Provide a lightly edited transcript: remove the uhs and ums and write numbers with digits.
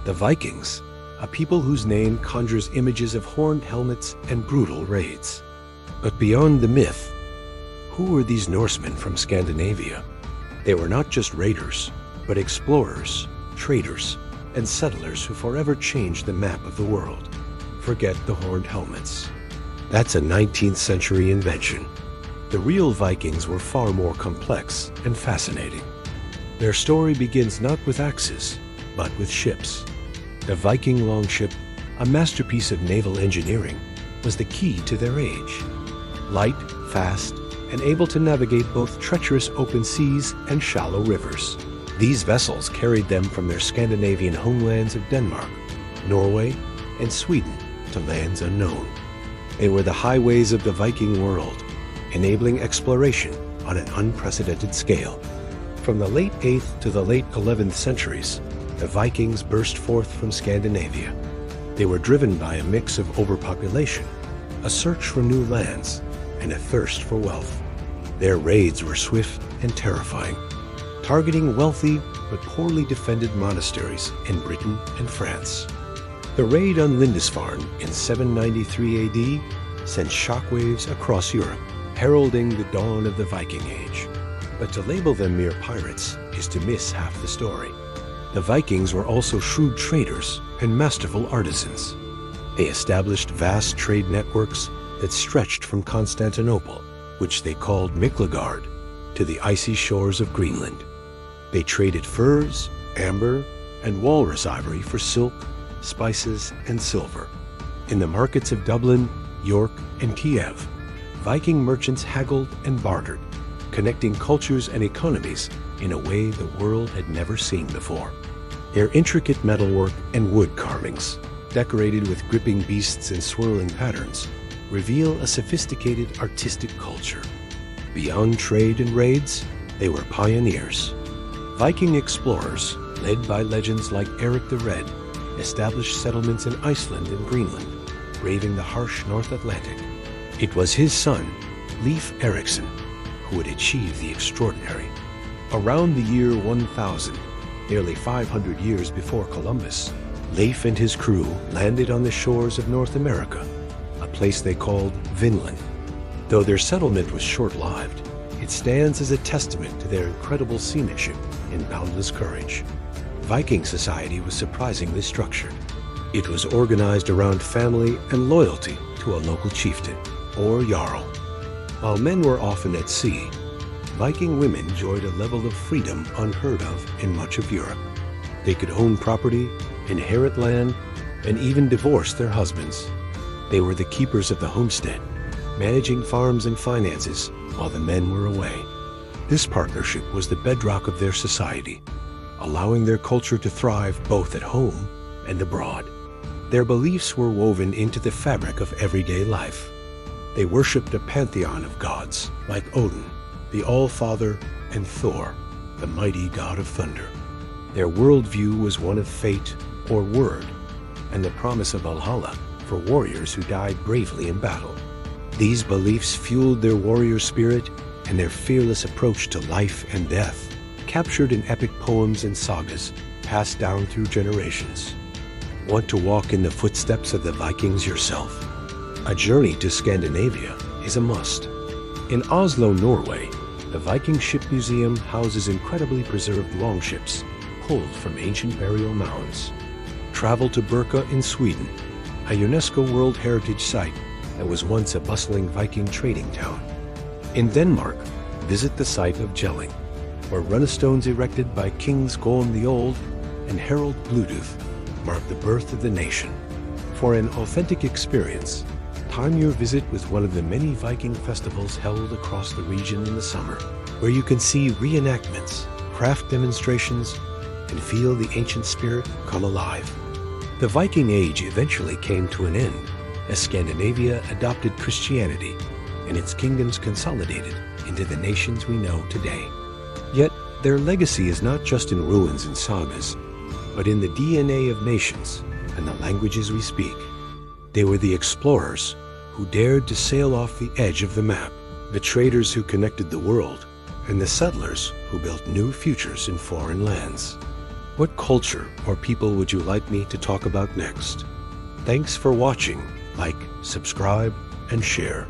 The Vikings, a people whose name conjures images of horned helmets and brutal raids. But beyond the myth, who were these Norsemen from Scandinavia? They were not just raiders, but explorers, traders, and settlers who forever changed the map of the world. Forget the horned helmets. That's a 19th century invention. The real Vikings were far more complex and fascinating. Their story begins not with axes, but with ships. The Viking longship, a masterpiece of naval engineering, was the key to their age. Light, fast, and able to navigate both treacherous open seas and shallow rivers. These vessels carried them from their Scandinavian homelands of Denmark, Norway, and Sweden to lands unknown. They were the highways of the Viking world, enabling exploration on an unprecedented scale. From the late 8th to the late 11th centuries, the Vikings burst forth from Scandinavia. They were driven by a mix of overpopulation, a search for new lands, and a thirst for wealth. Their raids were swift and terrifying, targeting wealthy but poorly defended monasteries in Britain and France. The raid on Lindisfarne in 793 AD sent shockwaves across Europe, heralding the dawn of the Viking Age. But to label them mere pirates is to miss half the story. The Vikings were also shrewd traders and masterful artisans. They established vast trade networks that stretched from Constantinople, which they called Miklagard, to the icy shores of Greenland. They traded furs, amber, and walrus ivory for silk, spices, and silver. In the markets of Dublin, York, and Kiev, Viking merchants haggled and bartered, connecting cultures and economies in a way the world had never seen before. Their intricate metalwork and wood carvings, decorated with gripping beasts and swirling patterns, reveal a sophisticated artistic culture. Beyond trade and raids, they were pioneers. Viking explorers, led by legends like Eric the Red, established settlements in Iceland and Greenland, braving the harsh North Atlantic. It was his son, Leif Erikson, who would achieve the extraordinary. Around the year 1000, nearly 500 years before Columbus, Leif and his crew landed on the shores of North America, a place they called Vinland. Though their settlement was short-lived, it stands as a testament to their incredible seamanship and boundless courage. Viking society was surprisingly structured. It was organized around family and loyalty to a local chieftain, or jarl. While men were often at sea, Viking women enjoyed a level of freedom unheard of in much of Europe. They could own property, inherit land, and even divorce their husbands. They were the keepers of the homestead, managing farms and finances while the men were away. This partnership was the bedrock of their society, allowing their culture to thrive both at home and abroad. Their beliefs were woven into the fabric of everyday life. They worshipped a pantheon of gods like Odin, the All-Father, and Thor, the mighty god of thunder. Their worldview was one of fate or word, and the promise of Valhalla for warriors who died bravely in battle. These beliefs fueled their warrior spirit and their fearless approach to life and death, captured in epic poems and sagas passed down through generations. Want to walk in the footsteps of the Vikings yourself? A journey to Scandinavia is a must. In Oslo, Norway, the Viking Ship Museum houses incredibly preserved longships pulled from ancient burial mounds. Travel to Birka in Sweden, a UNESCO World Heritage Site that was once a bustling Viking trading town. In Denmark, visit the site of Jelling, where runstones erected by Kings Gorm the Old and Harold Bluetooth mark the birth of the nation. For an authentic experience, time your visit with one of the many Viking festivals held across the region in the summer, where you can see reenactments, craft demonstrations, and feel the ancient spirit come alive. The Viking Age eventually came to an end as Scandinavia adopted Christianity and its kingdoms consolidated into the nations we know today. Yet, their legacy is not just in ruins and sagas, but in the DNA of nations and the languages we speak. They were the explorers who dared to sail off the edge of the map, the traders who connected the world, and the settlers who built new futures in foreign lands. What culture or people would you like me to talk about next? Thanks for watching. Like, subscribe, and share.